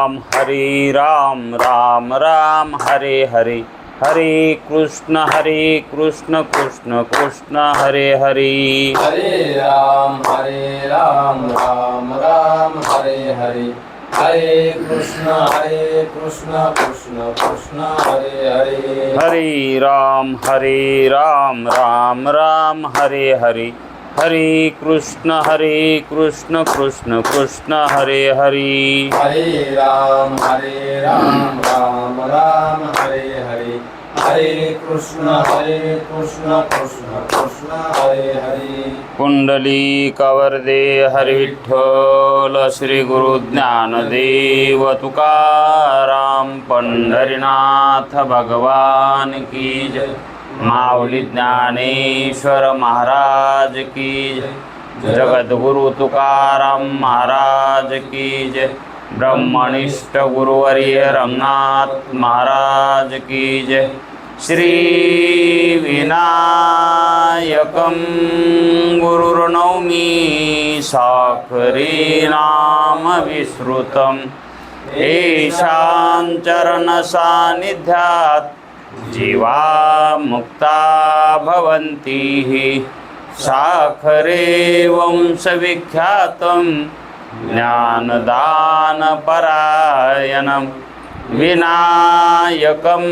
राम राम राम हरे हरे, हरे कृष्ण कृष्ण कृष्ण हरे हरे। हरे राम राम राम हरे हरे, हरे कृष्ण कृष्ण कृष्ण हरे हरे। हरे राम राम राम हरे हरे, हरे कृष्ण कृष्ण कृष्ण हरे हरे। हरे राम राम राम हरे हरे, हरे कृष्ण कृष्ण कृष्ण हरे हरे। पुंडलीकवरदे हरि विठ्ठल, श्री गुरु ज्ञानदेव तुकाराम, पंढरीनाथ भगवान की जय। माऊली ज्ञानेश्वर महाराज की जय। जगद्गुरु तुकाराम महाराज की जय। ब्रह्मनिष्ठ गुरुवर्य रंगनाथ महाराज की जय। श्री विनायकं गुरुर्नौमि साखरी नाम विश्रुतं, येषां चरण सान्निध्यात् जीवा मुक्ता भवन्ति। साखरे वंशविख्यातं ज्ञानदानपरायणं, विनायकं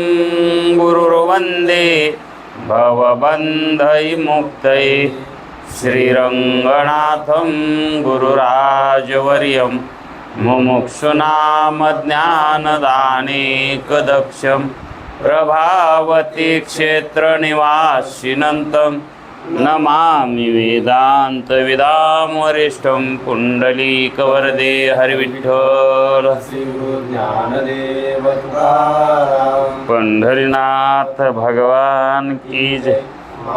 गुरुर्वन्दे भवबन्धविमुक्तये। श्रीरङ्गनाथं गुरुराजवर्यं, मुमुक्षूणां ज्ञानदानेकदक्षं, प्रभावती क्षेत्रनिवासिनं नमामि वेदान्तविदां वरिष्ठं। पुण्डलीकवरदे हरिविठ्ठल, श्री गुरु ज्ञानदेव तुकाराम, पंढरीनाथ भगवान की जय।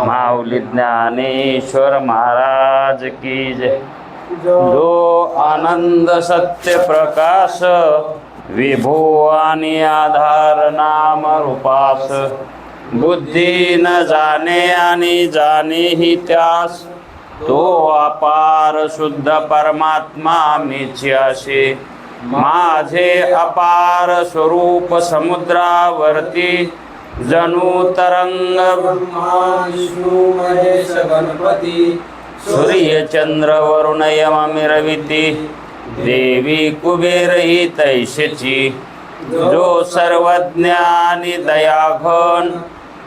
माऊली ज्ञानेश्वर महाराज की जय। जो आनंद सत्य प्रकाश, विभो आणि आधार नाम रूपास, बुद्धी न जाणे आणि जाणे ही त्यास, तो अपार शुद्ध परमात्मा मीची असे। माझे अपार स्वरूप समुद्रावरती, जणू तरंग ब्रह्मा विष्णू महेश गणपती, सूर्य चंद्र वरुण यम मिरविती, देवी कुबेर ही तैशेची। जो सर्वज्ञानी दयाघन,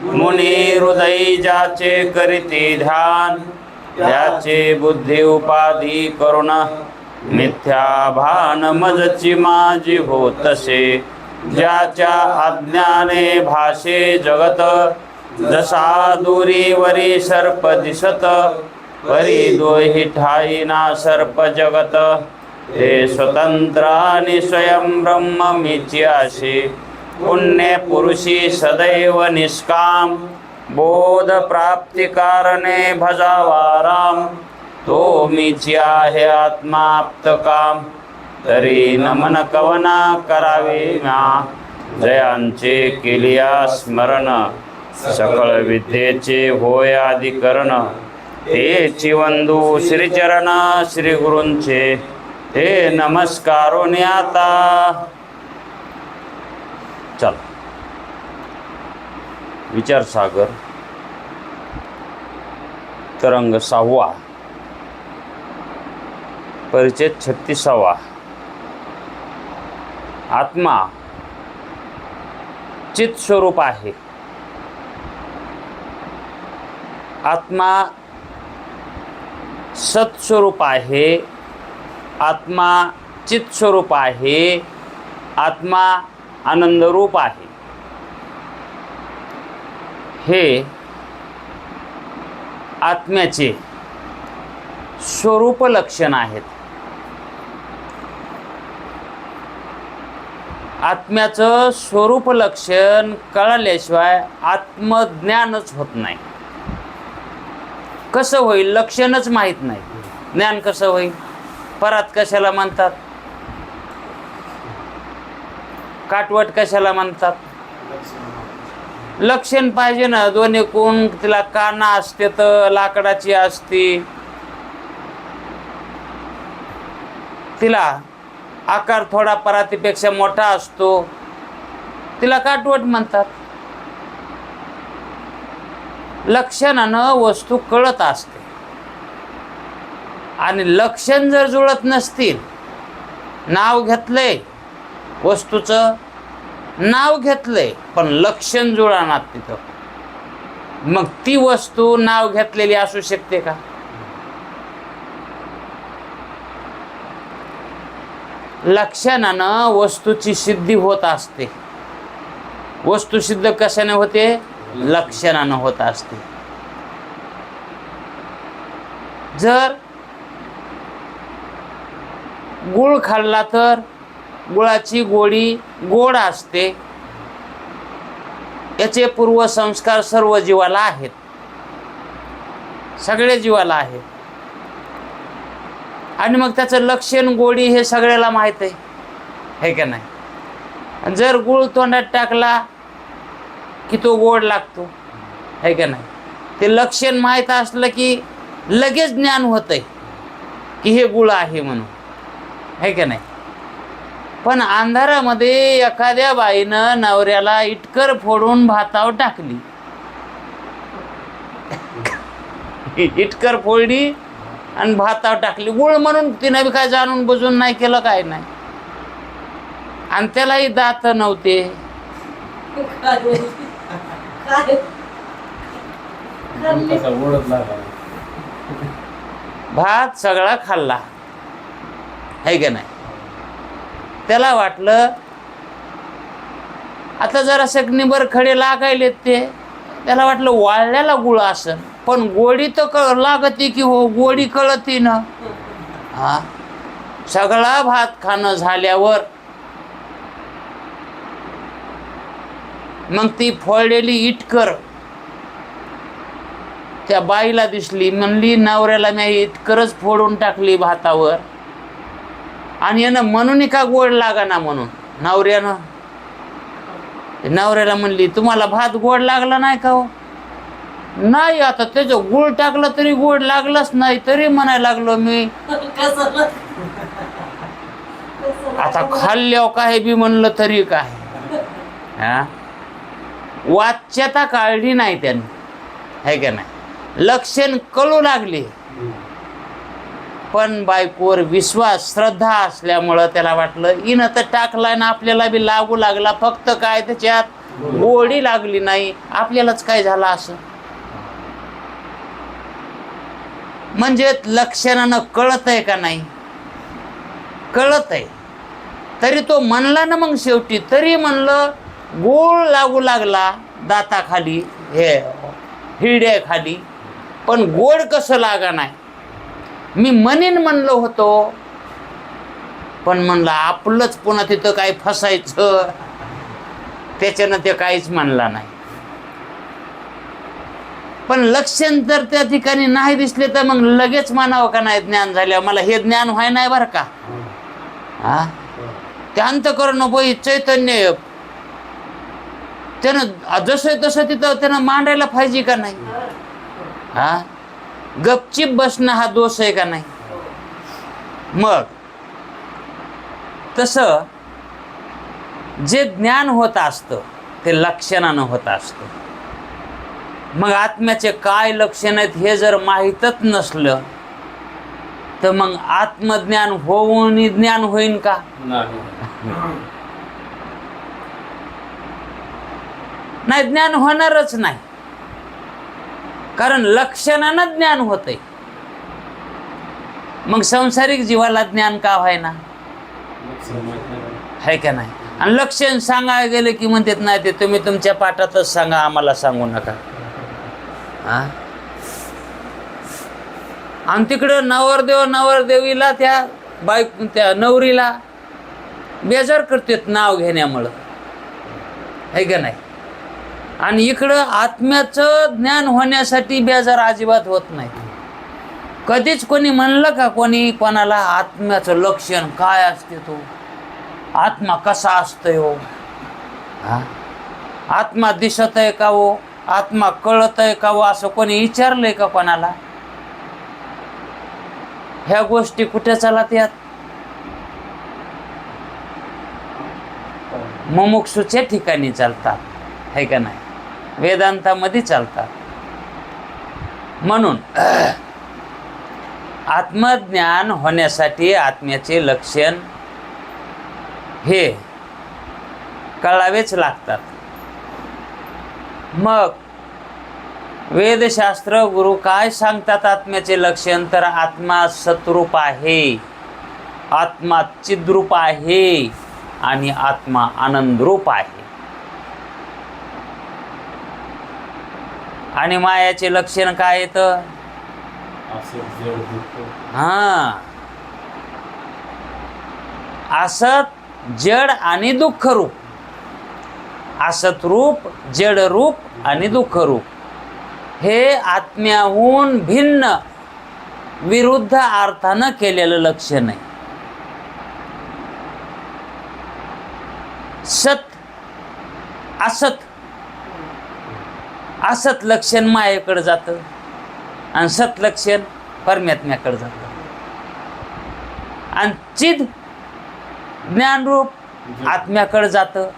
मुनी हृदय ज्याचे करीती ध्यान, त्याचे बुद्धी उपाधी करुण, मिथ्या भान मजची माझी होतसे। ज्याच्या अज्ञाने भाषे जगत, जसा दूरीवरी सर्प दिसत, परी दोही ठाई ना सर्प जगत। हे स्वतंत्र आणि स्वयं ब्रह्म मीची असे। पुण्य पुरुषी सदैव निष्काम, बोध प्राप्ती कारणे भजावा राम। तो मीची आहे आत्माप्त काम, तरी नमन कवना करावे म्या। जयांचे केलिया स्मरण, सकळ विद्येचे होय अधिकरण। तेची वंदू श्रीचरण श्री गुरूंचे, ते नमस्कारोनी आता। चल विचार सागर तरंग 6वा, परिच्छेद 36वा। आत्मा चित स्वरूप आहे। आत्मा सत्स्वरूप आहे। आत्मा चित स्वरूप आहे। आत्मा आनंद रूप आहे। हे आत्म्याचे स्वरूप लक्षण आहेत। आत्म्याचं स्वरूप लक्षण कळल्याशिवाय आत्मज्ञानच होत नाही। कसं होईल? लक्षणच माहीत नाही, ज्ञान कसं होईल? परात कशाला म्हणतात? काटवट कशाला म्हणतात? लक्षण पाहिजे ना। दोन्ही कोण तिला काना असते तर लाकडाची असती, तिला आकार थोडा परातीपेक्षा मोठा असतो, तिला काटवट म्हणतात. लक्षणानं वस्तू कळत असते. आणि लक्षण जर जुळत नसतील, नाव घेतलंय वस्तूचं, नाव घेतलंय पण लक्षण जुळणार तिथं, मग ती वस्तू नाव घेतलेली असू शकते का? लक्षणानं वस्तूची सिद्धी होत असते. वस्तू सिद्ध कशाने होते? लक्षणानं होत असते. जर गुळ खाल्ला तर गुळाची गोडी गोड असते. याचे पूर्वसंस्कार सर्व जीवाला आहेत, सगळ्या जीवाला आहेत. आणि मग त्याचं लक्षण गोडी हे सगळ्याला माहित आहे का नाही? जर गुळ तोंडात टाकला की तो गोड लागतो, आहे का नाही? ते लक्षण माहीत असलं की लगेच ज्ञान होतंय की हे गुळ आहे म्हणून, आहे का नाही? पण अंधारामध्ये एखाद्या बाईनं नवऱ्याला इटकर फोडून भातावर टाकली, इटकर फोडली आणि भातावर टाकली, गुळ म्हणून तिनं बी काय जाणून बुजून नाही केलं, काय नाही. आणि त्यालाही दात नव्हते. भात सगळा खाल्ला, है का नाही? त्याला वाटलं आता जरा निबर खडे लागायलेत, ते त्याला वाटलं वाळल्याला गुळ असन, पण गोडी तर लागती की हो, गोडी कळती ना. हा, सगळा भात खाणं झाल्यावर मग ती फोडलेली इटकर त्या बाईला दिसली. म्हणली नवऱ्याला मी इटकरच फोडून टाकली भातावर, आणि यानं म्हणून का गोड लागा ना म्हणून. नवऱ्याला म्हणली तुम्हाला भात गोड लागला नाही का हो? नाही, आता त्याचं गुळ टाकलं तरी गोड लागलंच नाही, तरी म्हणायला लागलो मी. आता खाल्ल्यावर काय बी म्हणलं तरी काय. हा, वाच्यता काढली नाही त्याने, है का नाही? लक्षण कळू लागले, पण बायकोवर विश्वास श्रद्धा असल्यामुळं त्याला वाटलं हिनं तर टाकलाय ना, आपल्याला बी लागू लागला, फक्त काय त्याच्यात गोडी लागली नाही, आपल्यालाच काय झालं असं. म्हणजे लक्षणानं कळत आहे का नाही? कळत आहे. तरी तो म्हणला ना मग शेवटी, तरी म्हणलं गोळ लागू लागला दाताखाली, हे हिरड्याखाली, पण गोड कसं लागा नाही. मी म्हणेन म्हणलो होतो, पण म्हणलं आपलंच पुन्हा तिथं काय फसायचं, त्याच्यानं ते काहीच म्हणला नाही. पण लक्षण जर त्या ठिकाणी नाही दिसले तर मग लगेच मानावं का नाही? ज्ञान झाल्यावर मला हे ज्ञान व्हाय नाही बरं का. हा, ते अंतःकरण बोई चैतन्य त्यानं जसं तसं तिथं त्यानं मांडायला पाहिजे का नाही? हा, गपचीप बसणं हा दोष आहे का नाही? मग तसं जे ज्ञान होत असतं ते लक्षणानं होत असतं. मग आत्म्याचे काय लक्षण आहेत हे जर माहीतच नसलं तर मग आत्मज्ञान होऊन ज्ञान होईन का? नाही, ज्ञान होणारच नाही. कारण लक्षणानं ज्ञान होतंय. मग सांसारिक जीवाला ज्ञान का व्हायना? है का नाही? आणि लक्षण सांगायला गेले की म्हणतात नाही ते तुम्ही तुमच्या पाठातच सांगा, आम्हाला सांगू नका. हा, आणि तिकडं नवरदेव नवरदेवीला त्या नवरीला बेजार करतात नाव घेण्यामुळं, है का नाही? आणि इकडं आत्म्याचं ज्ञान होण्यासाठी बेजार अजिबात होत नाही. कधीच कोणी म्हणलं का कोणी कोणाला आत्म्याचं लक्षण काय असते, तो आत्मा कसा असतोय हो? हा, आत्मा दिसत आहे का हो? आत्मा कळत आहे का हो? असं कोणी विचारलंय का कोणाला? ह्या गोष्टी कुठे चालत यात? मुमुक्षूच्या ठिकाणी चालतात, है का नाही? वेदांतामध्ये चालतात. म्हणून आत्मज्ञान होण्यासाठी आत्म्याचे लक्षण हे कळावेच लागतात. मग वेदशास्त्र गुरु काय सांगतात आत्म्याचे लक्षण? तर आत्मा सतरूप आहे, आत्मा चिद्रूप आहे आणि आत्मा आनंदरूप आहे. आणि मायाचे लक्षण काय येतं? असत, जड आणि दुःख रूप. असत रूप, जड रूप आणि दुःख रूप हे आत्म्याहून भिन्न विरुद्ध अर्थानं केलेलं लक्षण आहे. सत असत, असत लक्षण मायेकडे जातं आणि सत लक्षण परमात्म्याकडे जातं. आणि चिद ज्ञानरूप आत्म्याकडे जातं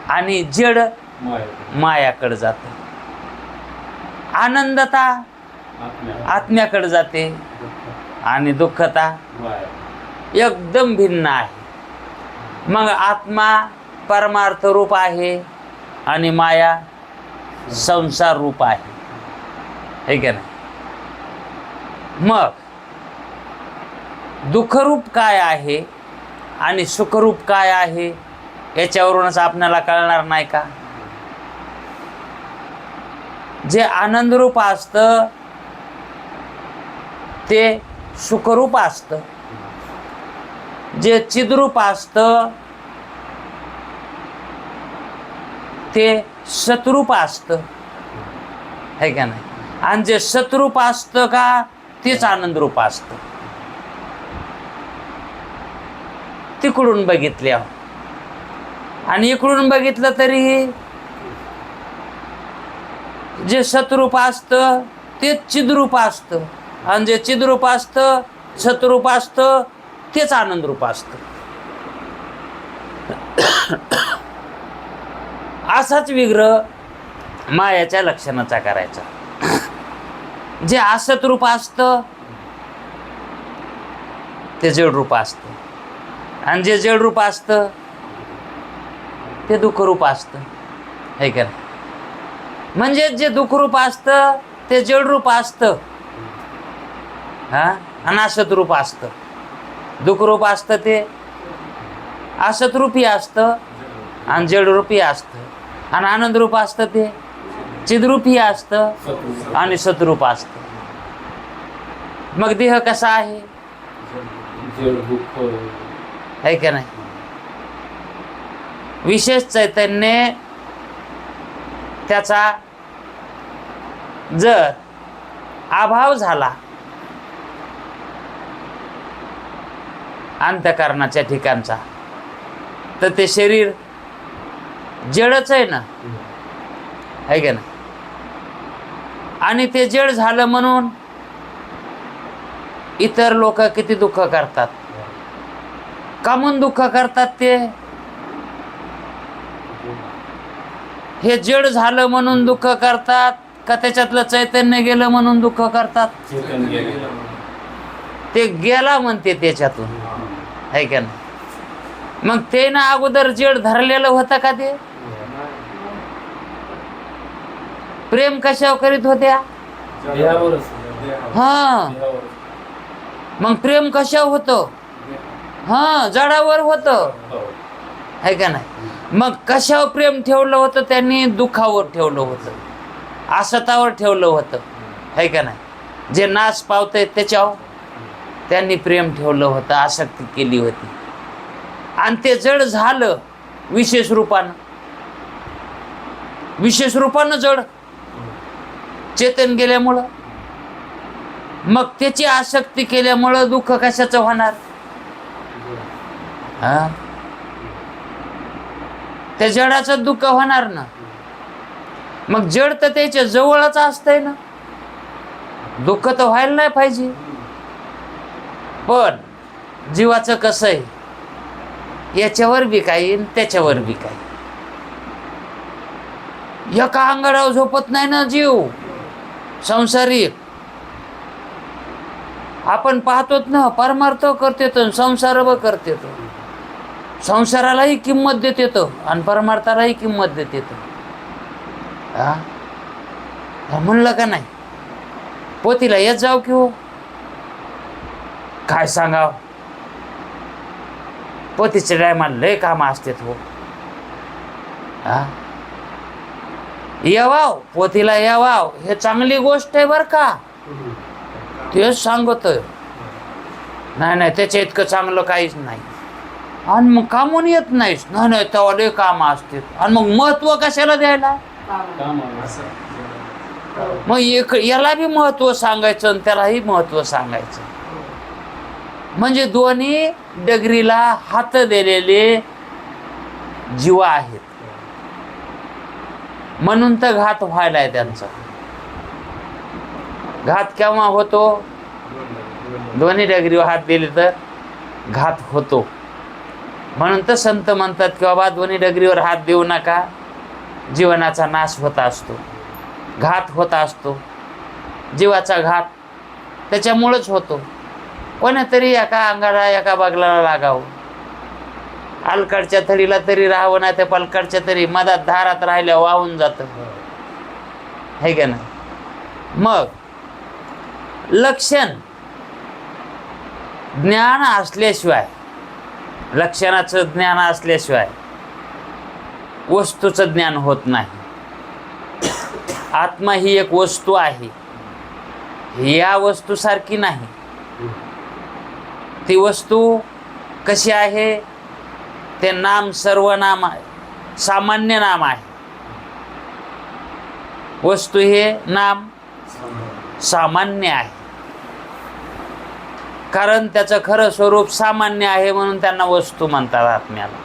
आणि जड मायाकडे जातं. आनंदता आत्म्याकडे जाते आणि दुःखता एकदम भिन्न आहे. मग आत्मा परमार्थ रूप आहे आणि माया संसार रूप आहे, है का नाही? मग दुःखरूप काय आहे आणि सुखरूप काय आहे याच्यावरूनच आपल्याला कळणार नाही का? जे आनंदरूप असतं ते सुखरूप असतं, जे चिद्रूप असतं ते सतरूप असतं, है का नाही? आणि जे सतरूप असतं का तेच आनंदरूप असतं. तिकडून बघितले आणि इकडून बघितलं तरी जे सतरूप असतं ते चिद्रूप असतं आणि जे चिद्रूप असतं सतरूप असतं तेच आनंदरूप असतं. असाच विग्रह मायाच्या लक्षणाचा करायचा. जे असतरूप असतं ते जडरूप असतं आणि जे जडरूप असतं ते दुःखरूप असतं, है का? म्हणजे जे दुःखरूप असतं ते जडरूप असतं आणि असतरूप असतं. दुःखरूप असतं ते असतरूपी असतं आणि जडरूपी असतं आणि आनंदरूप असतं ते चिद्रूपी असतं आणि सतरूप असतं. मग देह कसा आहे, है का नाही? विशेष चैतन्य त्याचा जर अभाव झाला अंतःकरणाच्या ठिकाणचा तर ते शरीर जडच आहे ना, है का नाही? आणि ते जड झालं म्हणून इतर लोक किती दुःख करतात. का म्हणून दुःख करतात? ते हे जड झालं म्हणून दुःख करतात का त्याच्यातलं चैतन्य गेलं म्हणून दुःख करतात? ते गेला म्हणते त्याच्यातून, है का नाही? मग ते ना अगोदर जड धरलेलं होतं का? ते प्रेम कशावर करीत होत्या? हा, मग प्रेम कशावर होतं? हा, जडावर होतं, है का नाही? मग कशावर प्रेम ठेवलं होतं? त्यांनी दुःखावर ठेवलं होतं, असतावर ठेवलं होतं, है का नाही? जे नाश पावतंय त्याच्यावर त्यांनी प्रेम ठेवलं होतं, आसक्ती केली होती. आणि ते जड झालं विशेष रूपानं, विशेष रूपानं जड चेतन गेल्यामुळं. मग त्याची आसक्ती केल्यामुळं दुःख कशाचं होणार? हा, त्या जडाचं दुःख होणार ना. मग जड तर त्याच्या जवळच असतंय ना, दुःख तर व्हायला नाही पाहिजे. पण जीवाचं कसं आहे, याच्यावर बी काही आणि त्याच्यावर बी काही. एका अंगारावर झोपत नाही ना जीव संसारिक. आपण पाहतोच ना, परमार्थ करते तर संसार व करते तो. संसारालाही किंमत देते तो आणि परमार्थालाही किंमत देते तो. म्हणलं का नाही पोतीला येत जाऊ की हो, काय सांगाव. पोतीच्या टायमाला लय काम असतात हो. यावाव पोतीला यावाव हे चांगली गोष्ट आहे बर का, तेच सांगतोय. नाही त्याच्या इतकं चांगलं काहीच नाही. आणि मग कामून येत नाहीस. नाही तेव्हा लय काम असते. आणि मग महत्व कशाला द्यायला. मग याला बी महत्व सांगायचं आणि त्यालाही महत्व सांगायचं. म्हणजे दोन्ही डगरीला हात दिलेले जीव आहेत. म्हणून तर घात व्हायलाय त्यांचा. घात केव्हा होतो, दोन्ही डगरीवर हात दिले तर घात होतो. म्हणून तर संत म्हणतात की बाबा दोन्ही डगरीवर हात देऊ नका, जीवनाचा नाश होत असतो, घात होत असतो. जीवाचा घात त्याच्यामुळेच होतो. कोणीतरी एका अंगाला एका बागलाला लागावं. अलकडच्या थडीला तरी राहावं, नाही तर पलकडच्या तरी मधात धारात राहिल्या वाहून जातं, है का नाही. मग लक्षण ज्ञान असल्याशिवाय, लक्षणाचं ज्ञान असल्याशिवाय वस्तूचं ज्ञान होत नाही. आत्मा ही एक वस्तू आहे, या वस्तूसारखी नाही. ती वस्तू कशी आहे, ते नाम सर्वनाम आहे, सामान्य नाम आहे. वस्तू हे नाम सामान्य आहे, कारण त्याचं खरं स्वरूप सामान्य आहे म्हणून त्यांना वस्तू म्हणतात. आत्म्याला,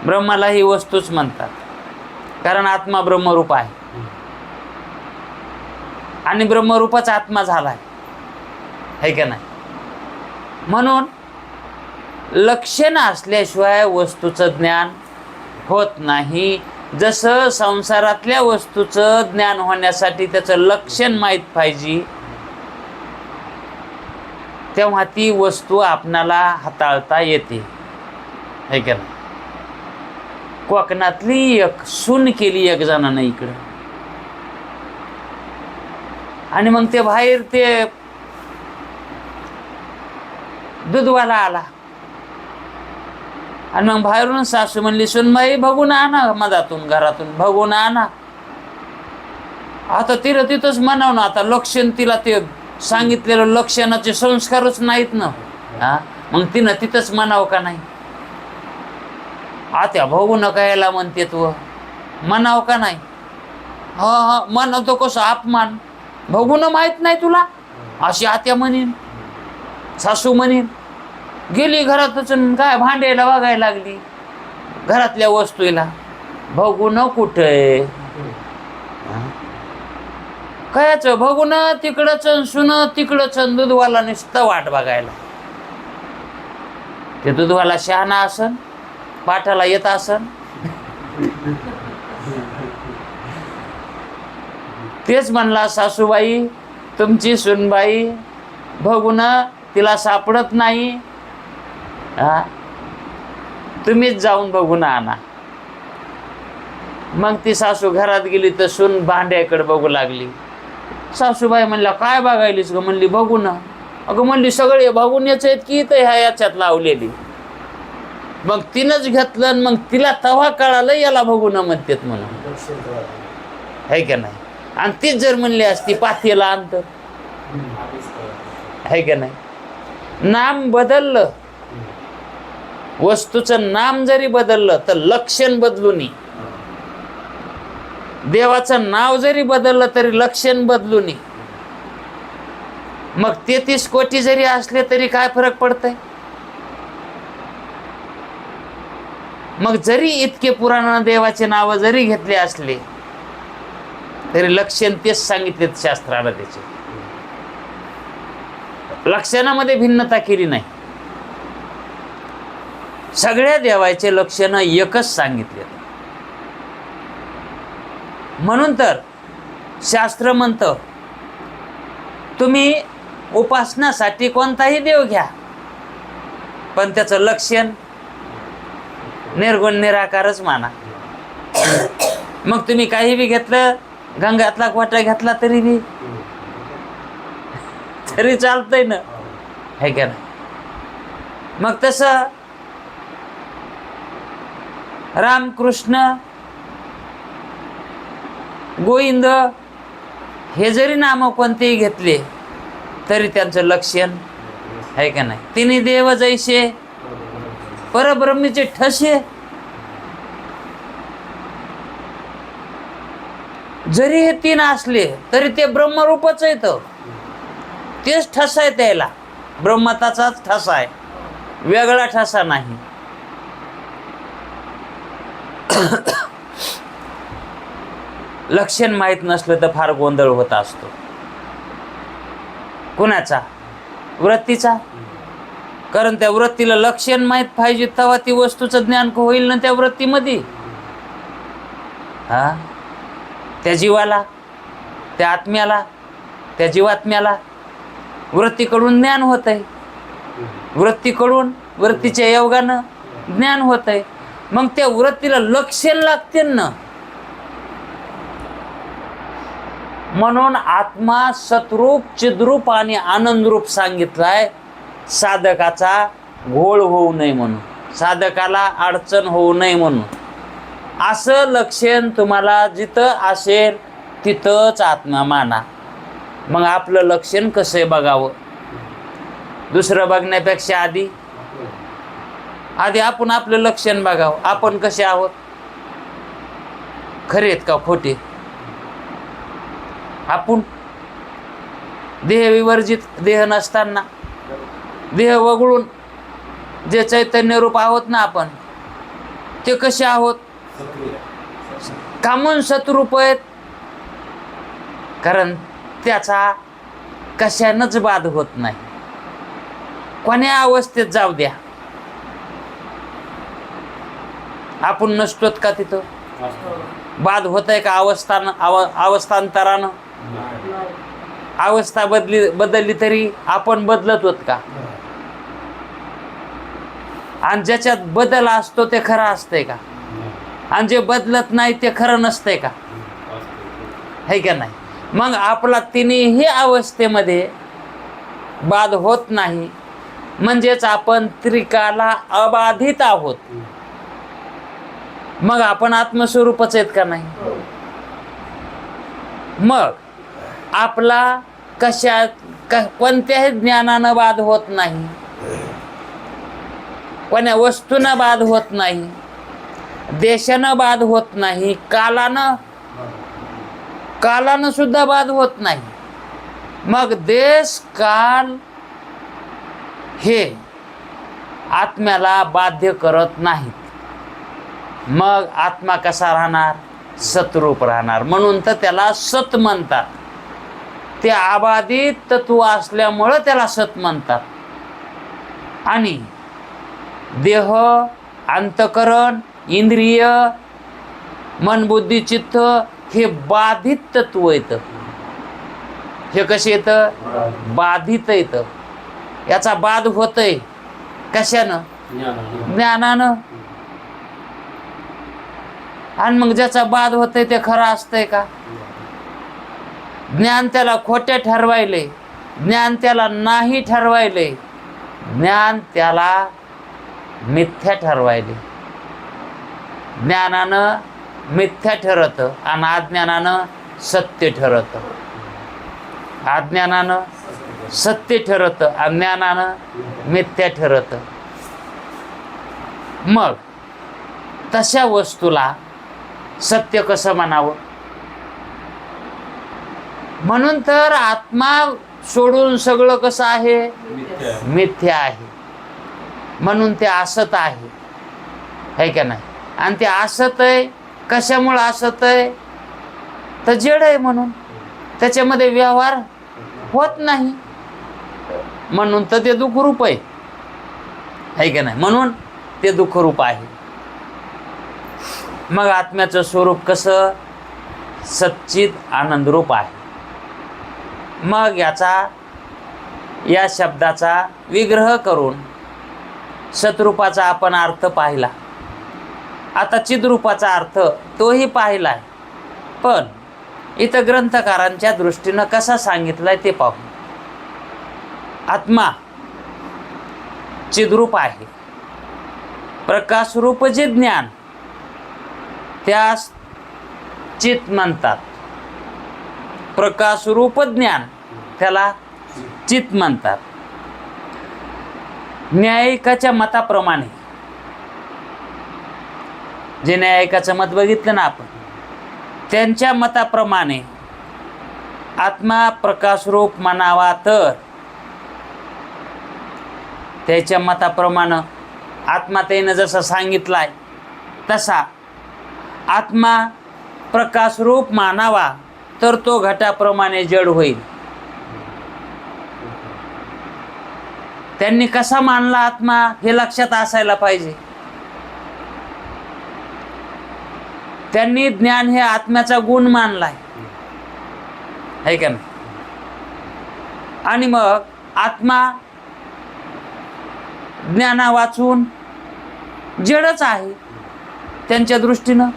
ब्रह्मालाही वस्तूच म्हणतात, कारण आत्मा ब्रह्मरूप आहे आणि ब्रह्मरूपच आत्मा झालाय, है का नाही. म्हणून लक्षण असल्याशिवाय वस्तूचं ज्ञान होत नाही. जसं संसारातल्या वस्तूचं ज्ञान होण्यासाठी त्याचं लक्षण माहीत पाहिजे, तेव्हा ती वस्तू आपणाला हाताळता येते, है का नाही. कोकणातली एक सून केली एक जणांना इकडं, आणि मग ते बाहेर ते दूधवाला आला आणि मग बाहेरून सासू म्हणली, सुनबाई बघून आणा मधातून घरातून बघून आणा. आता तिला तिथंच म्हणाव ना, आता लक्षण तिला ते सांगितलेलं लक्षणाचे संस्कारच नाहीत ना. मग तिनं तिथंच म्हणावं का नाही. आत्या बघू नका याला म्हणते तू, म्हणावं का नाही. म्हणतो कसं अपमान, बघून माहित नाही तुला, अशी आत्या म्हणेन, सासू म्हणेन. गेली घरातच काय भांड्याला बघायला लागली, घरातल्या वस्तूला बघून कुठे कायच बघून तिकडच सुन तिकडच. दूधवाला नुसतं वाट बघायला. ते दूधवाला शहाणा असन, पाठाला येत असन, तेच म्हणला, सासूबाई तुमची सुनबाई बघून तिला सापडत नाही, तुम्हीच जाऊन बघून आणा. मग ती सासू घरात गेली तर सून भांड्याकडे बघू लागली. सासूबाई म्हणल्या, काय बघायलीस ग. म्हणली, बघू ना. अगं म्हणली, सगळे बघून याच आहेत की इथं ह्या याच्यात लावलेली. मग तिनंच घेतलं आणि मग तिला तव्हा कळालं याला बघून म्हणतात म्हणून, है का नाही. आणि तीच जर म्हणली असती पाथीला अंत, है का नाही. नाम बदललं, वस्तूचं नाम जरी बदललं तर लक्षण बदलू नये. देवाचं नाव जरी बदललं तरी लक्षण बदलू नये. मग 33 कोटी जरी असले तरी काय फरक पडतंय. मग जरी इतके पुराण देवाचे नाव जरी घेतले असले तरी लक्षण तेच सांगितले शास्त्राला. त्याचे लक्षणामध्ये भिन्नता केली नाही. सगळ्या देवाचे लक्षणं एकच सांगितले. म्हणून तर शास्त्र म्हणतं तुम्ही उपासनासाठी कोणताही देव घ्या, पण त्याचं लक्षण निर्गुण निराकारच माना. मग तुम्ही काही बी घेतलं, गंगातला कोटा घेतला तरी चालतंय ना, है का नाही? मग तसं रामकृष्ण गोविंद हे जरी नाम कोणतेही घेतले तरी त्यांचं लक्षण आहे का नाही? तिन्ही देव जैसे परब्रह्मीचे ठसे. जरी हे तीन असले तरी ते ब्रह्मरूपच आहेत. तेच ठसा आहे, त्याला ब्रह्मताचाच ठसा आहे, वेगळा ठसा नाही. लक्षण माहीत नसलं तर फार गोंधळ होत असतो. कुणाचा? वृत्तीचा. कारण त्या वृत्तीला लक्षण माहीत पाहिजे, तेव्हा ती वस्तूचं ज्ञान होईल ना त्या वृत्तीमध्ये. हा, त्या जीवाला, त्या आत्म्याला, त्या जीवात्म्याला वृत्तीकडून ज्ञान होत आहे. वृत्तीकडून, वृत्तीच्या योगानं ज्ञान होत आहे. मग त्या वृत्तीला लक्षण लागते ना. म्हणून आत्मा सतरूप, चिद्रूप आणि आनंदरूप सांगितलाय. साधकाचा घोळ होऊ नये म्हणून, साधकाला अडचण होऊ नये म्हणून. असं लक्षण तुम्हाला जिथं असेल तिथंच आत्मा माना. मग आपलं लक्षण कसं आहे बघावं. दुसरं बघण्यापेक्षा आधी आपण आपलं लक्षण बघावं. आपण कसे आहोत, खरे आहेत का खोटे? आपण देह विवर्जित, देह नसताना देह वगळून जे चैतन्य रूप आहोत ना आपण, ते कसे आहोत? कामून सतरूप आहेत. कारण त्याचा कशानंच बाध होत नाही. कोण्या अवस्थेत जाऊ द्या, आपण नसतोत का तिथं? बाध होत आहे का अवस्थांतरानं? अवस्था बदलली तरी आपण बदलत होत का? आणि ज्याच्यात बदल असतो ते खरं असतंय का? आणि जे बदलत नाही ते खरं नसतंय का? है का नाही? मग आपला तिन्ही अवस्थेमध्ये बाध होत नाही, म्हणजेच आपण त्रिकाला अबाधित आहोत. मग आपण आत्मस्वरूपच आहेत का नाही? मग आपला कोणत्याही ज्ञानानं बाध होत नाही, कोण्या वस्तूनं बाध होत नाही, देशानं बाध होत नाही, कालानं सुद्धा बाध होत नाही. मग देश काल हे आत्म्याला बाध्य करत नाहीत. मग आत्मा कसा राहणार? सतरूप राहणार. म्हणून तर त्याला सत म्हणतात. ते अबाधित तत्व असल्यामुळं त्याला सत म्हणतात. आणि देह, अंतकरण, इंद्रिय, मन, बुद्धी, चित्त हे बाधित तत्व येतं. हे कसे येतं? बाधित येतं. याचा बाध होतय कशानं? ज्ञानानं. आणि मग ज्याचा बाध होतय ते खरं असतंय का? ज्ञान त्याला खोटे ठरवायले, ज्ञान त्याला नाही ठरवायले, ज्ञान त्याला मिथ्या ठरवायले. ज्ञानानं मिथ्या ठरतं आणि अज्ञानानं सत्य ठरतं. अज्ञानानं सत्य ठरतं, अज्ञानानं मिथ्या ठरतं. मग तशा वस्तूला सत्य कसं म्हणावं? म्हणून तर आत्मा सोडून सगळं कसं आहे? मिथ्या आहे. म्हणून ते असत आहे, है का नाही? आणि ते असत आहे कशामुळं असत आहे? तर जड आहे म्हणून, त्याच्यामध्ये व्यवहार होत नाही म्हणून तर ते दुःखरूप आहे, है का नाही? म्हणून ते दुःखरूप आहे. मग आत्म्याचं स्वरूप कसं? सच्चित आनंदरूप आहे. मग या शब्दाचा विग्रह करून सतरूपाचा आपण अर्थ पाहिला. आता चिद्रूपाचा अर्थ तोही पाहिला आहे, पण इथं ग्रंथकारांच्या दृष्टीनं कसा सांगितलाय ते पाहू. आत्मा चिद्रूप आहे. प्रकाशरूप जे ज्ञान त्यास चित म्हणतात. प्रकाशरूप ज्ञान त्याला चित म्हणतात. न्यायिकाच्या मताप्रमाणे, जे न्यायिकाचं मत बघितलं ना आपण, त्यांच्या मताप्रमाणे आत्मा प्रकाशरूप म्हणावा तर त्याच्या मताप्रमाणे आत्मा त्यानं जसा सांगितलाय तसा आत्मा प्रकाशरूप मानावा तर तो घटाप्रमाणे जड होईल. त्यांनी कसा मानला आत्मा हे लक्षात असायला पाहिजे. त्यांनी ज्ञान हे आत्म्याचा गुण मानलाय, है का नाही? आणि मग आत्मा ज्ञाना वाचून जडच आहे त्यांच्या दृष्टीनं.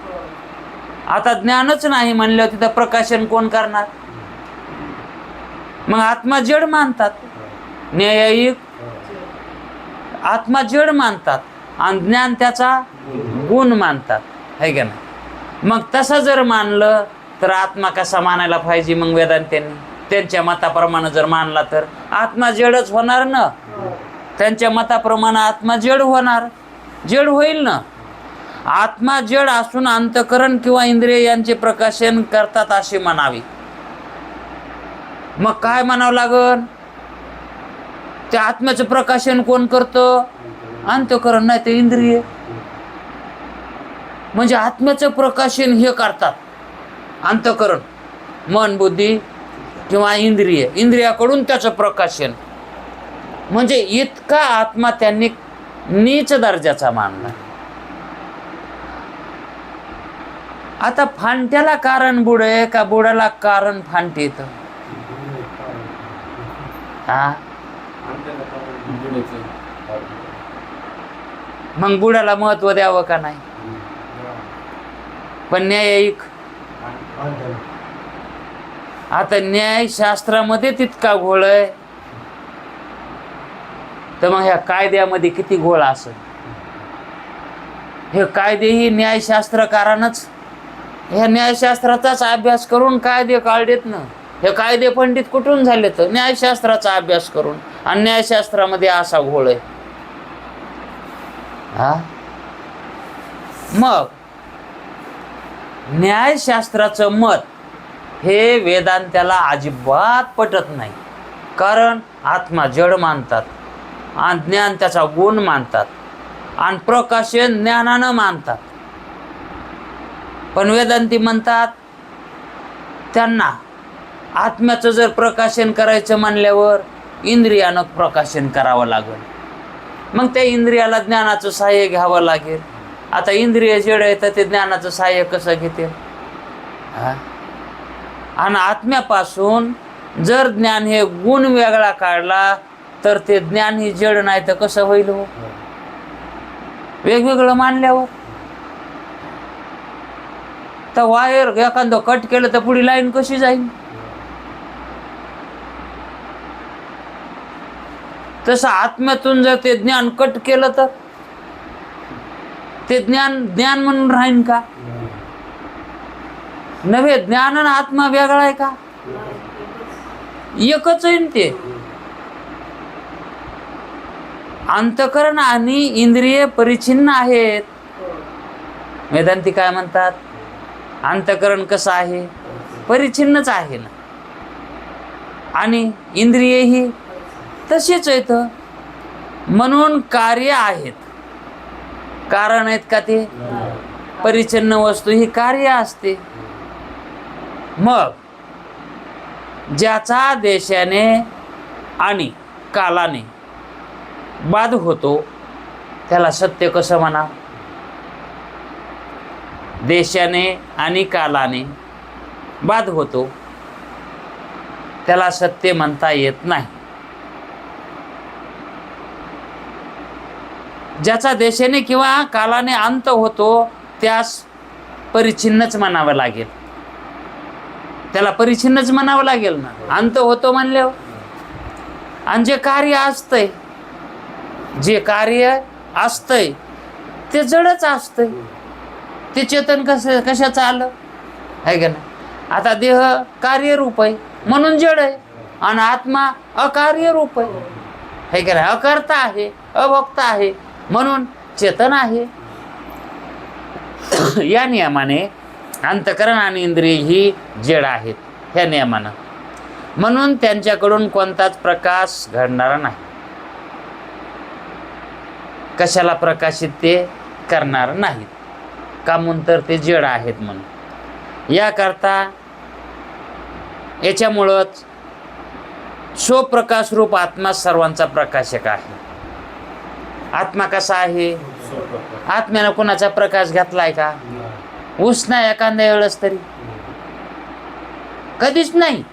आता ज्ञानच नाही म्हणल्यावर तिथं प्रकाशन कोण करणार? मग आत्मा जड मानतात. न्यायिक आत्मा जड मानतात आणि ज्ञान त्याचा गुण मानतात, है का नाही? मग तसं जर मानलं तर आत्मा कसा मानायला पाहिजे? मग वेदांत्यांनी त्यांच्या मताप्रमाणे जर मानला तर आत्मा जडच होणार ना. त्यांच्या मताप्रमाणे आत्मा जड होणार, जड होईल ना. आत्मा जड असून अंतःकरण किंवा इंद्रिय यांचे प्रकाशन करतात असे म्हणावे. मग काय म्हणावं लागल? त्या आत्म्याचं प्रकाशन कोण करतं? अंतःकरण, नाही ते इंद्रिय. म्हणजे आत्म्याचं प्रकाशन हे करतात अंतःकरण, मन, बुद्धी किंवा इंद्रिय. इंद्रियाकडून त्याचं प्रकाशन. म्हणजे इतका आत्मा त्यांनी नीच दर्जाचा मानला. आता फांट्याला कारण बुड आहे का बुडाला कारण फांटी येतं? हा, मग बुडाला महत्व द्यावं का नाही? पण न्यायिक, आता न्यायशास्त्रामध्ये तितका घोळ आहे तर मग ह्या कायद्यामध्ये किती घोळ असेल? हे कायदेही न्यायशास्त्रकारानंच, ह्या न्यायशास्त्राचाच अभ्यास करून कायदे काढलेत ना. हे कायदे पंडित कुठून झाले? तर न्यायशास्त्राचा अभ्यास करून. आणि न्यायशास्त्रामध्ये असा घोळ आहे. हा, मग न्यायशास्त्राचं मत हे वेदांत्याला अजिबात पटत नाही. कारण आत्मा जड मानतात आणि ज्ञान त्याचा गुण मानतात आणि प्रकाशन ज्ञानानं मानतात. पण वेदांती म्हणतात त्यांना आत्म्याचं जर प्रकाशन करायचं म्हणल्यावर इंद्रियानं प्रकाशन करावं लागेल. मग त्या इंद्रियाला ज्ञानाचं सहाय्य घ्यावं लागेल. आता इंद्रिय जड आहे तर ते ज्ञानाचं सहाय्य कसं घेतील? आणि आत्म्यापासून जर ज्ञान हे गुण वेगळा काढला तर ते ज्ञान ही जड नाही तर कसं होईल हो? वेगवेगळं मानल्यावर. तर वायर एखादं कट केलं तर पुढे लाईन कशी जाईल? तसं आत्म्यातून जर ते ज्ञान कट केलं तर ते ज्ञान ज्ञान म्हणून राहीन का? नव्हे, ज्ञान आणि आत्मा वेगळा आहे का? एकच आहे ते. अंतःकरण आणि इंद्रिय परिच्छिन्न आहेत. वेदांती काय म्हणतात? अंतःकरण कसं आहे? परिच्छिन्नच आहे ना. आणि इंद्रियही तसेच आहेत. म्हणून कार्य आहेत. कारण आहेत का ते? परिच्छिन्न वस्तू ही कार्य असते. मग ज्याचा देशाने आणि कालाने बाध होतो त्याला सत्य कसं म्हणा? देशाने आणि कालाने बाद होतो, त्याला सत्य म्हणता येत नाही. ज्याचा देशाने किंवा कालाने अंत होतो त्यास परिच्छिन्नच म्हणावं लागेल. त्याला परिच्छिन्नच म्हणावं लागेल ना, अंत होतो म्हणल्यावर. आणि जे कार्य असतंय, जे कार्य असतंय ते जडच असतंय. ते चेतन कशाचं आलं आहे का नाही? आता देह कार्यरूप आहे म्हणून जड आहे, आणि आत्मा अकार्यरूप आहे का नाही? अकर्ता आहे, अभोक्ता आहे म्हणून चेतन आहे. या नियमाने अंतकरण आणि इंद्रिय ही जड आहेत, ह्या नियमानं. म्हणून त्यांच्याकडून कोणताच प्रकाश घडणारा नाही. कशाला प्रकाशित ते करणार नाहीत, का म्हणून तर ते जड आहेत म्हणून. याकरता याच्यामुळंच स्वप्रकाश रूप आत्मा सर्वांचा प्रकाशक आहे. आत्मा कसा आहे? आत्म्यानं कोणाचा प्रकाश घेतलाय का? उष्णा एखाद्या वेळेस तरी कधीच नाही,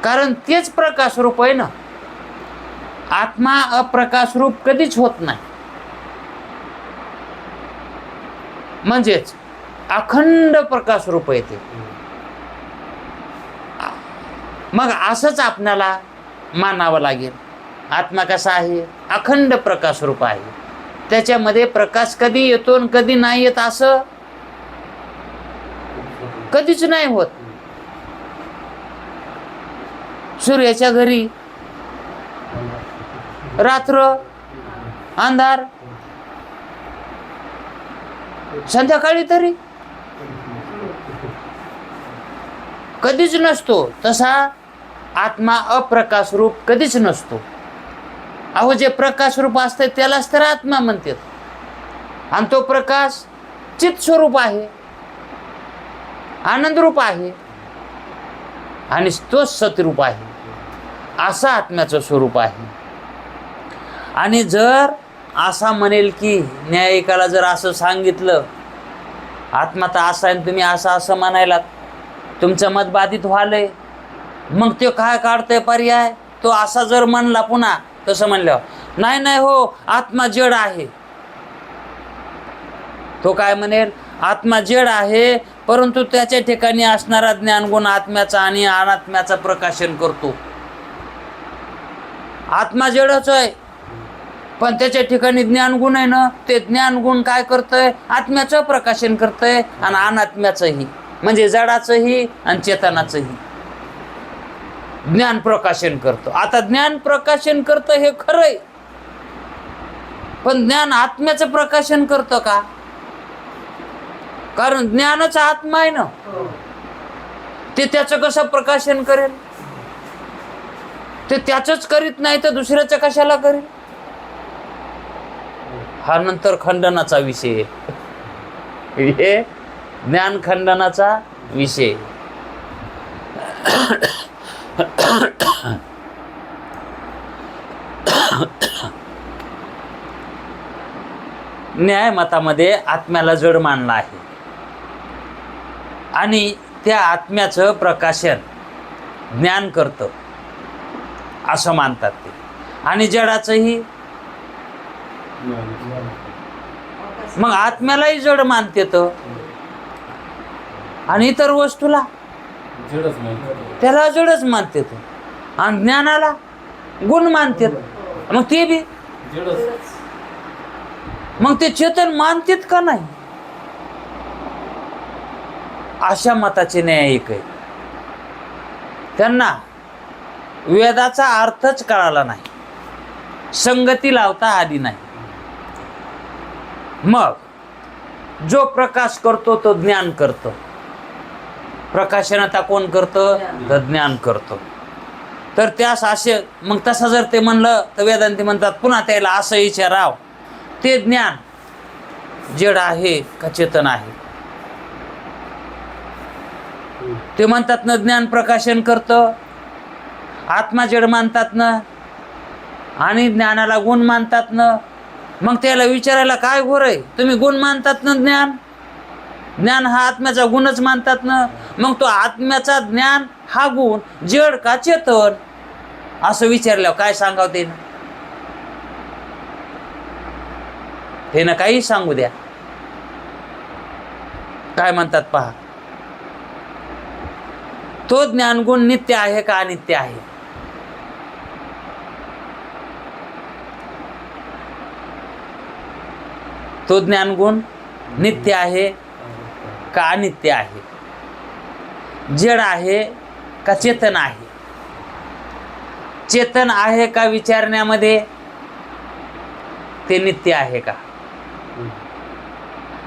कारण तेच प्रकाश रूप आहे ना. आत्मा अप्रकाश रूप कधीच होत नाही. म्हणजेच अखंड प्रकाश रूप आहे ते. मग असंच आपणाला मानावं लागेल. आत्मा कसा आहे? अखंड प्रकाश रूप आहे. त्याच्यामध्ये प्रकाश कधी येतो आणि कधी नाही येत असं कधीच नाही होत. सूर्याच्या घरी रात्र अंधार, संध्याकाळी तरी कधीच नसतो. तसा आत्मा अप्रकाश रूप कधीच नसतो. अहो, जे प्रकाश रूप असते त्यालाच तर आत्मा म्हणतात. आणि तो प्रकाश चित स्वरूप आहे, आनंद रूप आहे, आणि तोच सतरूप आहे. असं आत्म्याचं स्वरूप आहे. आणि जर असा म्हणेल की न्यायिकाला जर असं सांगितलं आत्मा तर असा आहे, तुम्ही असं म्हणायला तुमचं मत बाधित व्हालंय, मग ते काय काढतंय पर्याय? तो असा जर म्हणला पुन्हा तसं म्हणल्यावर, नाही नाही हो, आत्मा जड आहे. तो काय म्हणेल? आत्मा जड आहे, परंतु त्याच्या ठिकाणी असणारा ज्ञानगुण आत्म्याचा आणि अनात्म्याचा प्रकाशन करतो. आत्मा जडच आहे, पण त्याच्या ठिकाणी ज्ञानगुण आहे ना, ते ज्ञानगुण काय करतंय? आत्म्याचं प्रकाशन करतंय आणि अनात्म्याचंही, म्हणजे जडाचंही आणि चेतनाचंही ज्ञान प्रकाशन करतो. आता ज्ञान प्रकाशन करतं हे खरंय, पण ज्ञान आत्म्याचं प्रकाशन करतं का? कारण ज्ञानच आत्मा आहे ना, ते त्याचं कसं प्रकाशन करेल? ते त्याचंच करीत नाही तर दुसऱ्याचं कशाला करेल? हा नंतर खंडनाचा विषय, हे ज्ञान खंडनाचा विषय. न्यायमतामध्ये आत्म्याला जड मानला आहे आणि त्या आत्म्याचं प्रकाशन ज्ञान करतं असं मानतात ते. आणि जडाचंही, मग आत्म्यालाही जड मानते तर, आणि इतर वस्तूला त्याला जडच मानते तो, आणि ज्ञानाला गुण मानते, मग ते बी मग ते चेतन मानतेत का नाही? अशा मताचे न्यायिक आहे. त्यांना वेदाचा अर्थच कळाला नाही, संगती लावता आली नाही. मग जो प्रकाश करतो तो ज्ञान करतो. प्रकाशनता कोण करतं? तर ज्ञान करतो. तर त्यास असे, मग तसं जर ते म्हणलं तर वेदांती म्हणतात पुन्हा त्याला असं विचाराव, ते ज्ञान जड आहे का चेतन आहे? ते म्हणतात ना ज्ञान प्रकाशन करतं, आत्मा जड मानतात ना, आणि ज्ञानाला गुण मानतात ना, मग त्याला विचारायला काय घोर आहे? तुम्ही गुण मानतात ना ज्ञान, ज्ञान हा आत्म्याचा गुणच मानतात ना, मग तो आत्म्याचा ज्ञान हा गुण जड का चेतन असं विचारल्यावर काय सांगावं ते ना? हे ना काही सांगू द्या, काय म्हणतात पहा, तो ज्ञानगुण नित्य आहे का अनित्य आहे? तो ज्ञानगुण नित्य आहे का अनित्य आहे? जड आहे का चेतन आहे? चेतन आहे का विचारण्यामध्ये ते नित्य आहे का?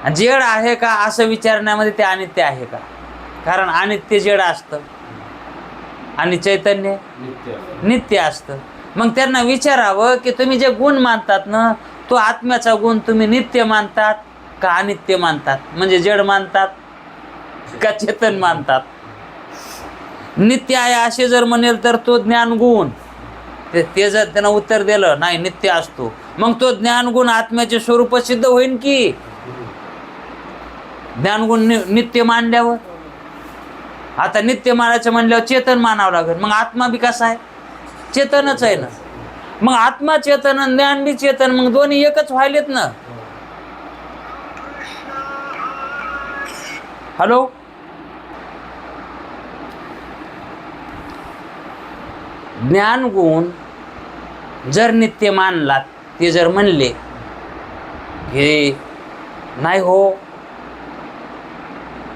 जड आहे का असं विचारण्यामध्ये ते अनित्य आहे का? कारण अनित्य जड असतं आणि चैतन्य नित्य असतं. मग त्यांना विचारावं की तुम्ही जे गुण मानतात ना, तो आत्म्याचा गुण तुम्ही नित्य मानतात का अनित्य मानतात? म्हणजे जड मानतात का चेतन मानतात? नित्य आहे असे जर म्हणेल तर तो ज्ञानगुण, ते जर त्यानं उत्तर दिलं नाही नित्य असतो, मग तो ज्ञानगुण आत्म्याचे स्वरूप सिद्ध होईल की ज्ञानगुण नित्य मानल्यावर? आता नित्य मानायचं म्हणल्यावर चेतन मानावं लागेल. मग आत्मा बी कसा आहे? चेतनच आहे ना. मग आत्मा चेतन आणि ज्ञान बी चेतन, मग दोन्ही एकच व्हायलेत ना. हॅलो, ज्ञानगुण जर नित्य मानलात, ते जर म्हणले हे नाही हो,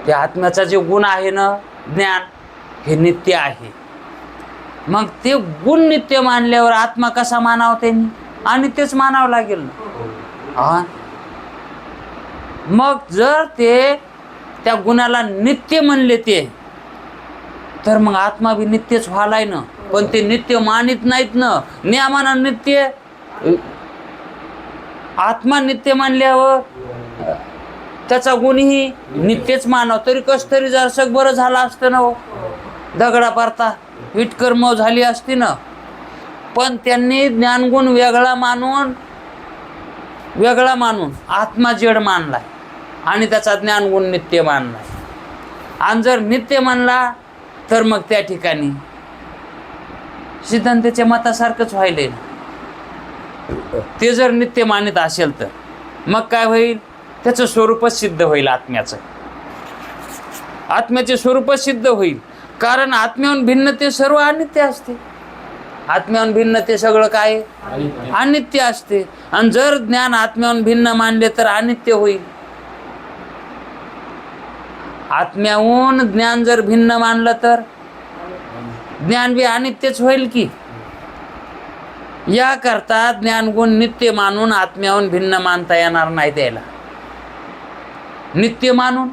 ते आत्म्याचा जे गुण आहे ना ज्ञान, हे नित्य आहे, मग ते गुण नित्य मानल्यावर आत्मा कसा मानावा? त्यांनी अनित्यच मानावं लागेल ना. हा, मग जर ते त्या गुणाला नित्य म्हणले ते, तर मग आत्मा बी नित्यच व्हालाय ना. पण ते नित्य मानित नाहीत ना. नियमानं नित्य, आत्मा नित्य मानल्यावर त्याचा गुणही नित्यच मानव. तरी कस तरी जर बरं झालं असतं ना हो, दगडा पारता विटकर्म झाली असती ना. पण त्यांनी ज्ञानगुण वेगळा मानून आत्मा जड मानलाय आणि त्याचा ज्ञानगुण नित्य मानलाय. आणि जर नित्य मानला तर मग त्या ठिकाणी सिद्धांताच्या मतासारखंच व्हायलंय ना. ते जर नित्य मानित असेल तर मग काय होईल? त्याचं स्वरूपच सिद्ध होईल. आत्म्याचे स्वरूपच सिद्ध होईल. कारण आत्म्याहून भिन्न ते सर्व अनित्य असते. आत्म्याहून भिन्न ते सगळं काय? अनित्य असते. आणि जर ज्ञान आत्म्याहून भिन्न मानले तर अनित्य होईल. आत्म्याहून ज्ञान जर भिन्न मानलं तर ज्ञान बी अनित्यच होईल की. या करता ज्ञानगुण नित्य मानून आत्म्याहून भिन्न मानता येणार नाही. द्यायला नित्य मानून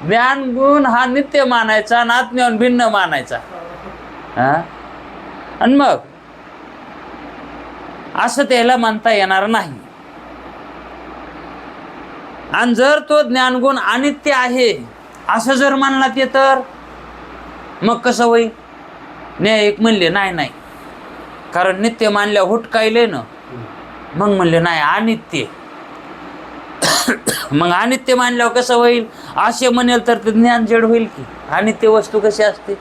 ज्ञानगुण हा नित्य मानायचा आणि आत्म्याहून भिन्न मानायचा. आणि मग असं त्याला मानता येणार नाही. आणि जर तो ज्ञानगुण अनित्य आहे असं जर मानला ते, तर मग कसं होईल? न्याय एक म्हणले नाही, कारण नित्य मानल्या हुटकायले ना. मग म्हणले नाही अनित्य. मग अनित्य मानल्यावर कसं होईल? असे म्हणेल तर ते ज्ञान जड होईल की. अनित्य वस्तू कशी असते?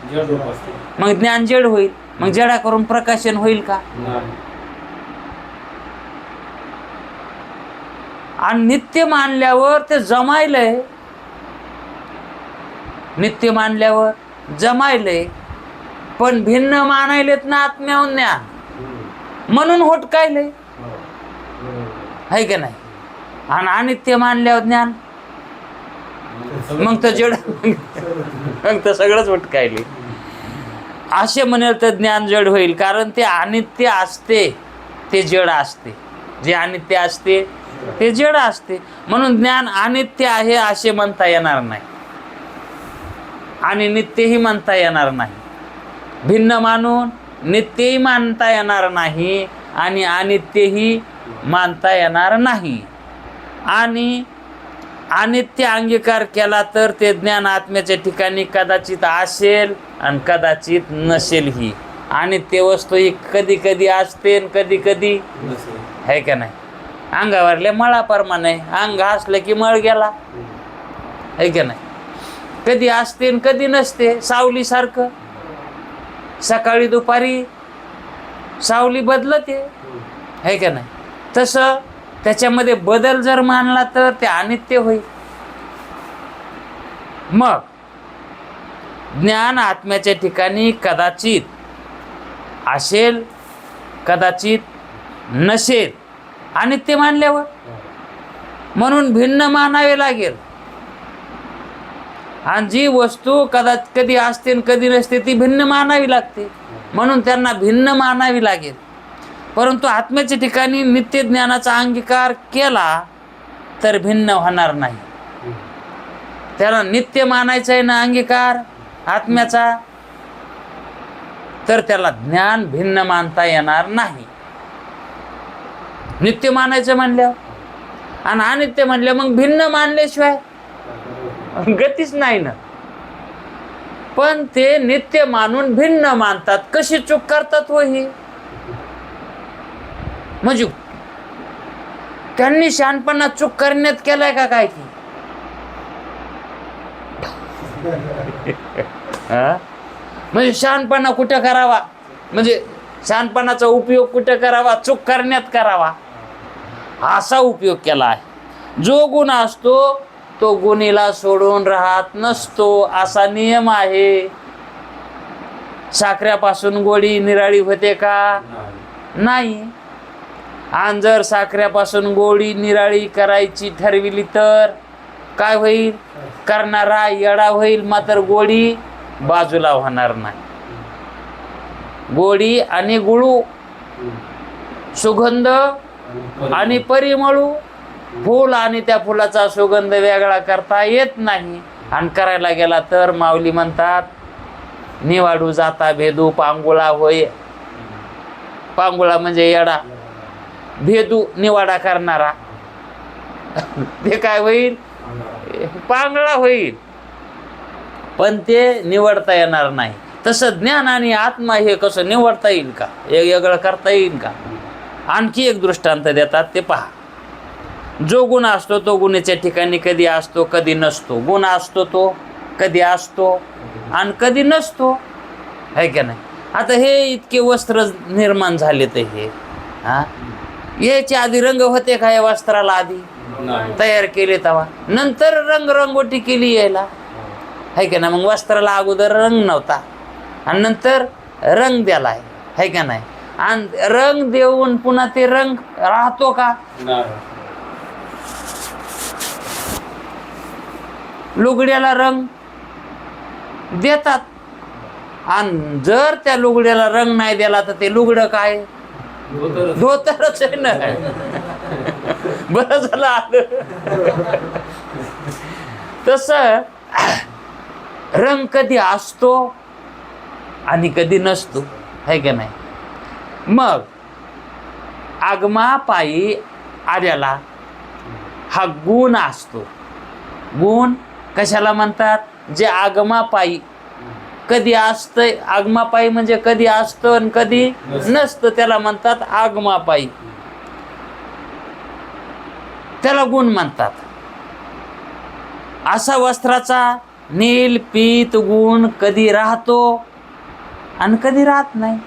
मग ज्ञान जड होईल. मग जडा करून प्रकाशन होईल का? आणि नित्य मानल्यावर ते जमायलंय. नित्य मानल्यावर जमायलंय, पण भिन्न मानायलेत ना आत्म्याहून ज्ञान, म्हणून होटकायलंय. है का नाही? आणि अनित्य मानल्यावर ज्ञान, मग तर जड, मग तर सगळंच होटकायले. असे म्हणेल तर ज्ञान जड होईल. कारण ते अनित्य असते, ते जड असते. जे अनित्य असते ते जड असते. म्हणून ज्ञान अनित्य आहे असे म्हणता येणार नाही आणि नित्यही म्हणता येणार नाही. भिन्न मानून नित्यही मानता येणार नाही आणि अनित्यही मानता येणार नाही. आणि अनित्य अंगीकार केला तर ते ज्ञान आत्म्याच्या ठिकाणी कदाचित असेल आणि कदाचित नसेल. ही अनित्य वस्तू ही कधी कधी असते आणि कधी कधी आहे का नाही? अंगावरल्या मळाप्रमाणे अंग असलं की मळ गेला, आहे का नाही? कधी असते आणि कधी नसते, सावलीसारखं सकाळी दुपारी सावली बदलते, आहे का नाही? तसं त्याच्यामध्ये बदल जर मानला तर ते अनित्य होईल. मग ज्ञान आत्म्याच्या ठिकाणी कदाचित असेल, कदाचित नसेल, अनित्य मानल्यावर म्हणून भिन्न मानावे लागेल. आणि जी वस्तू कधी असते आणि कधी नसते ती भिन्न मानावी लागते, म्हणून त्यांना भिन्न मानावी लागेल. परंतु आत्म्याच्या ठिकाणी नित्य ज्ञानाचा अंगीकार केला तर भिन्न होणार नाही. त्याला नित्य मानायचा आहे ना अंगीकार आत्म्याचा, तर त्याला ज्ञान भिन्न मानता येणार नाही. नित्य मानायचं म्हणल्यावर, आणि अनित्य म्हणलं मग भिन्न मानल्याशिवाय गतीच नाही ना. पण ते नित्य मानून भिन्न मानतात. कशी चूक करतात? ही म्हणजे त्यांनी शहाणपणा चूक करण्यात केलाय का काय की? म्हणजे शहाणपणा कुठं करावा, म्हणजे शहाणपणाचा उपयोग कुठं करावा? चूक करण्यात करावा, असा उपयोग केला आहे. जो गुण असतो तो गुणीला सोडून राहत नसतो, असा नियम आहे. साखऱ्यापासून गोडी निराळी होते का? नाही. आणि जर साखऱ्यापासून गोडी निराळी करायची ठरविली तर काय होईल? करणारा येडा होईल, मात्र गोडी बाजूला होणार नाही. गोडी आणि गुळू, सुगंध आणि परिमळू, फूल आणि त्या फुलाचा सुगंध वेगळा करता येत नाही. आणि करायला गेला तर माऊली म्हणतात, निवाडू जाता भेदू पांगुळा होय. पांगुळा म्हणजे येडा, भेदू निवाडा करणारा, ते काय होईल? पांगळा होईल. पण ते निवडता येणार नाही. तसं ज्ञान आणि आत्मा हे कसं निवडता येईल का? वेगळं करता येईल का? आणखी एक दृष्टांत देतात, ते पहा. जो गुण असतो तो गुणाच्या ठिकाणी कधी असतो कधी नसतो. गुण असतो तो कधी असतो आणि कधी नसतो, आहे का नाही? आता हे इतके वस्त्र निर्माण झाले तर हे याच्या आधी रंग होते का? या वस्त्राला आधी तयार केले तेव्हा, नंतर रंगरंगोटी केली यायला, आहे का नाही? मग वस्त्राला अगोदर रंग नव्हता आणि नंतर रंग द्यालाय, आहे का नाही? आणि रंग देऊन पुन्हा ते रंग राहतो का? लुगड्याला रंग देतात, आणि जर त्या लुगड्याला रंग नाही दिला तर ते लुगडं काय? धोतरच आहे ना. बरं झालं आलं. तसं रंग कधी असतो आणि कधी नसतो, आहे का नाही? मग आगमापायी आल्याला हा गुण असतो. गुण कशाला म्हणतात? जे आगमापायी कधी असतंय. आगमापायी म्हणजे कधी असतं आणि कधी नसतं, त्याला म्हणतात आगमापायी. त्याला गुण म्हणतात. असा वस्त्राचा नील पीत गुण कधी राहतो आणि कधी राहत नाही.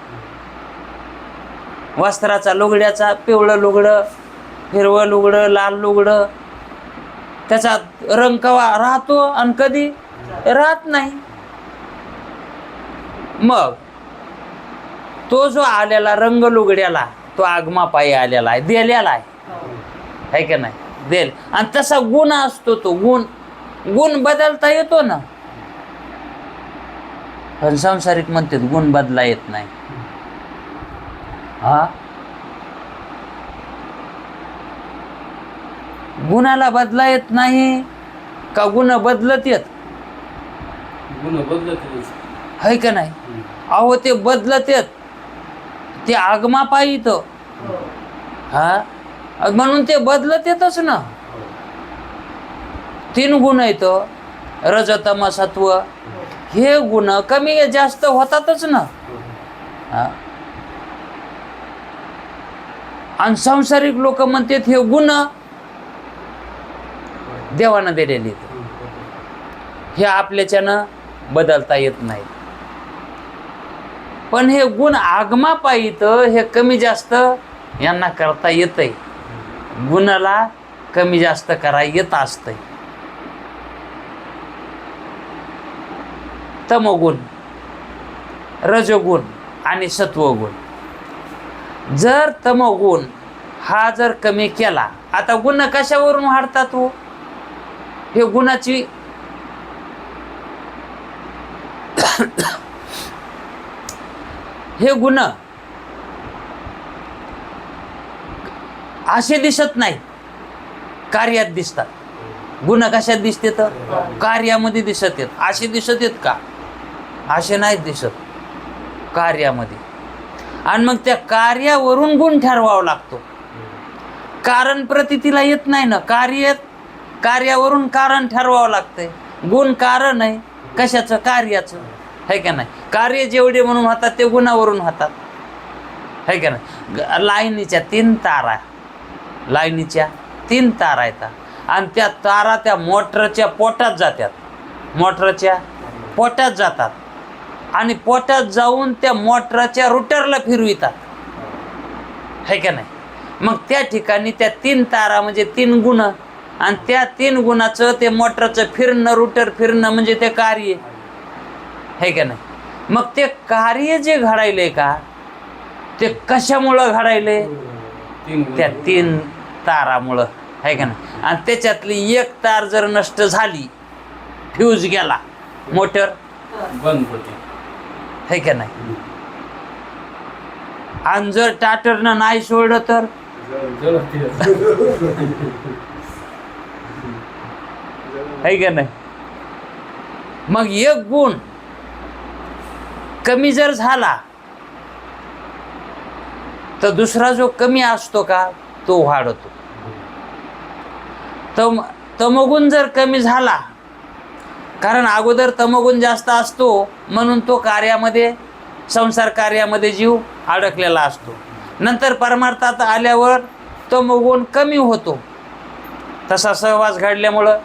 वस्त्राचा लुगड्याचा पिवळं लुगडं, हिरवं लुगडं, लाल लुगडं, त्याचा रंग कवा राहतो आणि कधी राहत नाही. मग तो जो आलेला रंग लुगड्याला तो आगमापायी आलेला आहे, दिलेला आहे का नाही? देल. आणि तसा गुण असतो तो गुण बदलता येतो ना. पण संसारिक म्हणतात गुण बदला येत नाही. हा, गुणाला बदला येत नाही का? गुण बदलत येत, है का नाही? अहो ते बदलत येत, ते आगमापायी तो. हा, म्हणून ते बदलत येतच ना. 3 गुण आहेत, रजतम सत्व. हे गुण कमी जास्त होतातच ना. आणि सांसारिक लोक म्हणतात हे गुण देवानं दिलेले हे आपल्याच्यानं बदलता येत नाही. पण हे गुण आगमापायित हे कमी जास्त यांना करता येतंय. गुणाला कमी जास्त करा येत असतंय. तमोगुण, रजोगुण आणि सत्वगुण. जर तमोगुण हा जर कमी केला, आता गुण कशावरून वाढतात हो? हे गुणाची हे गुण असे दिसत नाही, कार्यात दिसतात. गुण कशात दिसते तर कार्यामध्ये दिसत येत. असे दिसत येत का? असे नाही दिसत, कार्यामध्ये. आणि मग त्या कार्यावरून गुण ठरवावा लागतो. कारण प्रतितीला येत नाही ना. कार्यावरून कारण ठरवावं लागतंय. गुण कारण आहे कशाचं? कार्याचं, है का नाही? कार्य जेवढे म्हणून होतात ते गुणावरून होतात, है का नाही? लाईनीच्या 3 तारा, लाईनीच्या 3 तारा येतात आणि त्या तारा त्या मोटरच्या पोटात जातात. मोटरच्या पोटात जातात आणि पोटात जाऊन त्या मोटरच्या रोटरला फिरवितात, है का नाही? मग त्या ठिकाणी त्या 3 तारा म्हणजे 3 गुण आणि त्या 3 गुणाचं ते मोटरचं फिरणं, रोटर फिरणं म्हणजे ते कार्य, है का नाही? मग ते कार्य जे घडायले का ते कशामुळं घडायले? त्या 3 तारामुळं, है का नाही? आणि त्याच्यातली एक तार जर नष्ट झाली, फ्यूज गेला, मोटर बंद होते, है का नाही? आणि जर टाटरनं नाही सोडलं तर है का नाही? मग एक गुण कमी जर झाला तर दुसरा जो कमी असतो का तो वाढतो. तमोगुण जर कमी झाला, कारण अगोदर तमोगुण जास्त असतो म्हणून तो कार्यामध्ये, संसार कार्यामध्ये जीव अडकलेला असतो. नंतर परमार्थात आल्यावर तमोगुण कमी होतो. तसा सहवास घडल्यामुळं,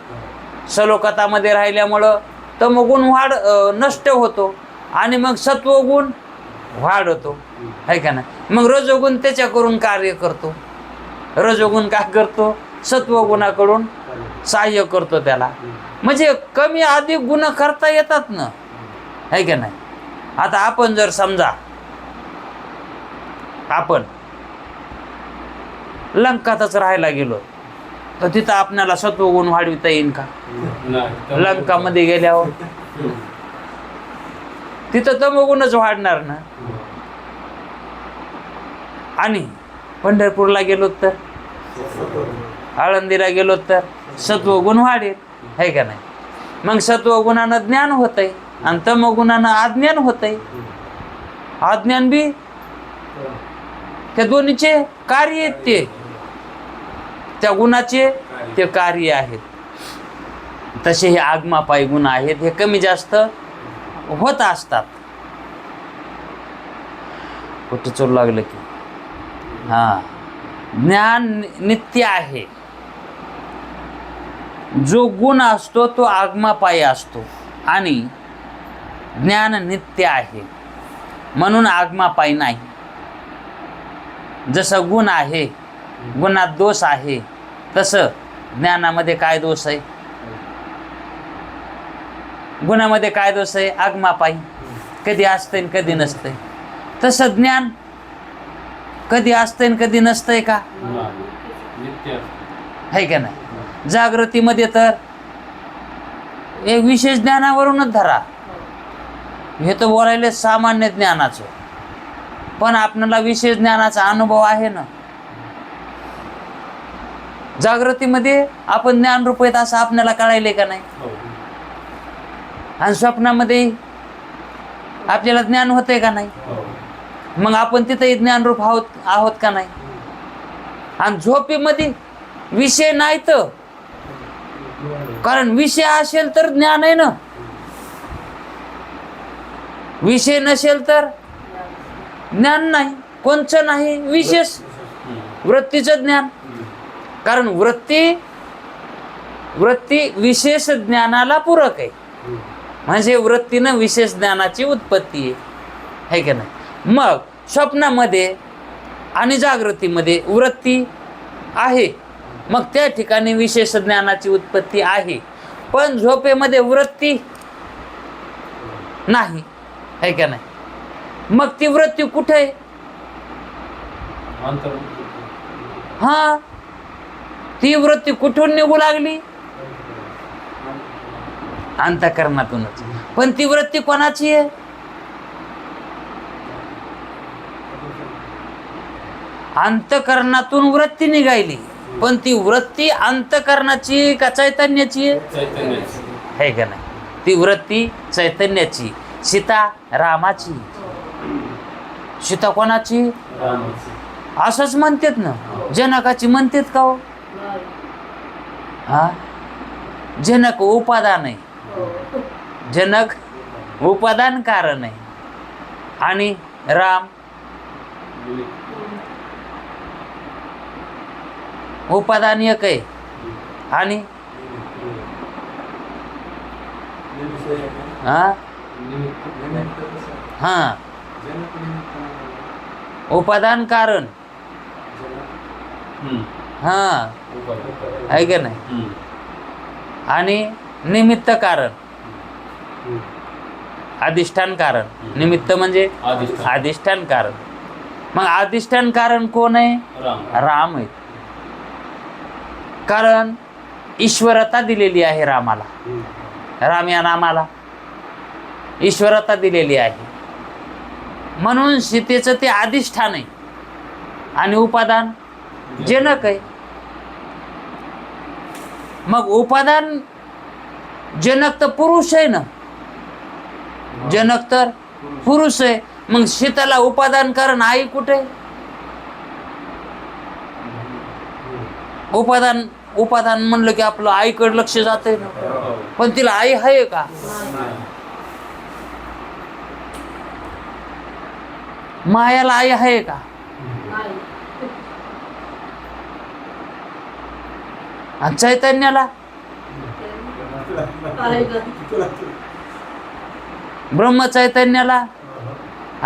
सलोकतामध्ये राहिल्यामुळं तमोगुण नष्ट होतो आणि मग सत्वगुण वाढतो, है का नाही? मग रजोगुण त्याच्या करून कार्य करतो. रजोगुण काय करतो? सत्वगुणाकडून सहाय्य करतो त्याला. म्हणजे कमी अधिक गुण करता येतात ना, है का नाही? आता आपण जर समजा आपण लंकातच राहायला गेलो तर तिथं आपल्याला सत्वगुण वाढविता येईल का? लंकामध्ये गेल्यावर तिथं तमोगुणच वाढणार ना. आणि पंढरपूरला गेलो तर, आळंदीला गेलो तर सत्वगुण वाढेल, है का नाही? मग सत्वगुणानं ज्ञान होतंय आणि तमोगुणानं अज्ञान होतंय. अज्ञान बी त्या दोन्हीचे कार्य आहेत, ते त्या गुणाचे ते कार्य आहेत. तसे हे आगमापायी गुण आहेत, हे कमी जास्त होत असतात. कुठं चोर लागलं की ज्ञान नित्य आहे. जो गुण असतो तो आगमापायी असतो आणि ज्ञान नित्य आहे म्हणून आगमापायी नाही. जसं गुण आहे, गुणात दोष आहे, तसं ज्ञानामध्ये काय दोष आहे? गुणामध्ये काय दोष आहे? आगमापायी. कधी असतंय कधी नसतंय. तसं ज्ञान कधी असतंय कधी नसतंय का? है का नाही? जागृतीमध्ये तर एक विशेष ज्ञानावरूनच धरा. हे तर बोलायले सामान्य ज्ञानाचं, पण आपल्याला विशेष ज्ञानाचा अनुभव आहे ना. जागृतीमध्ये आपण ज्ञान रूप आहेत असं आपल्याला कळायले का नाही? आणि स्वप्नामध्ये आपल्याला ज्ञान होतंय का नाही? मग आपण तिथंही ज्ञानरूप आहोत का नाही? आणि झोपेमध्ये विषय नाही तर, कारण विषय असेल तर ज्ञान आहे ना, विषय नसेल तर ज्ञान नाही. कोणचं नाही? विशेष वृत्तीचं ज्ञान. कारण वृत्ती विशेष ज्ञानाला पूरक आहे. म्हणजे वृत्तीनं विशेष ज्ञानाची उत्पत्ती आहे का नाही. मग स्वप्नामध्ये आणि जागृतीमध्ये वृत्ती आहे, मग त्या ठिकाणी विशेष ज्ञानाची उत्पत्ती आहे. पण झोपेमध्ये वृत्ती नाही, आहे का नाही. मग ती वृत्ती कुठे आहे? हा, ती वृत्ती कुठून निघू लागली? अंतःकरणातूनच. पण ती वृत्ती कोणाची आहे? अंतःकरणातून वृत्ती निघाली, पण ती वृत्ती अंतःकरणाची का चैतन्याची आहे का नाही. ती वृत्ती चैतन्याची. सीता रामाची. सीता कोणाची? असंच म्हणतात ना. जनकाची म्हणतात का हो? हा, जनक उपादान आहे. जनक उपादान कारण आहे. आणि राम उपादान एक आहे. आणि हा हा उपादान कारण. हा, आहे का नाही. आणि निमित्त कारण, अधिष्ठान कारण. निमित्त म्हणजे अधिष्ठान कारण. मग अधिष्ठान कारण कोण आहे? राम आहे. कारण ईश्वरता दिलेली आहे रामाला. राम या नामाला ईश्वरता दिलेली आहे. म्हणून सीतेचं ते अधिष्ठान आहे आणि उपादान जनक आहे. मग उपादान जनक तर पुरुष आहे ना. जनक तर पुरुष आहे. मग सीताला उपादान कारण आई कुठे? उपादान म्हणलं की आपलं आईकडे लक्ष जाते ना. पण तिला आई आहे का? मायाला आई आहे का? आणि चैतन्याला, ब्रह्म चैतन्याला,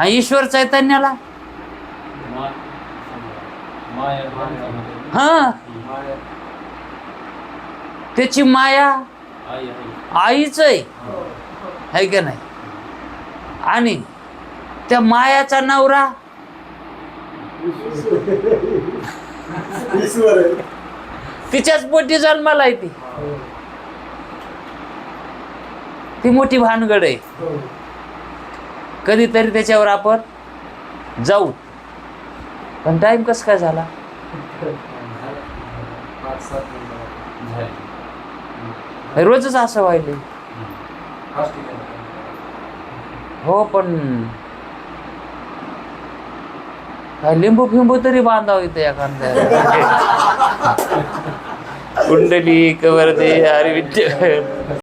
ईश्वर चैतन्याला, हा, त्याची माया आईच आहे का नाही. आणि त्या मायाचा नवरा तिच्याच पोटी जन्माला आहे. ती मोठी भानगड आहे. कधीतरी त्याच्यावर आपण जाऊ. पण टाइम कस काय झाला? रोजच असं व्हायले. हो, पण काय लिंबू फिंबू तरी बांधावं इथं एखाद्या. कुंडली कवर दे हरी विद्या.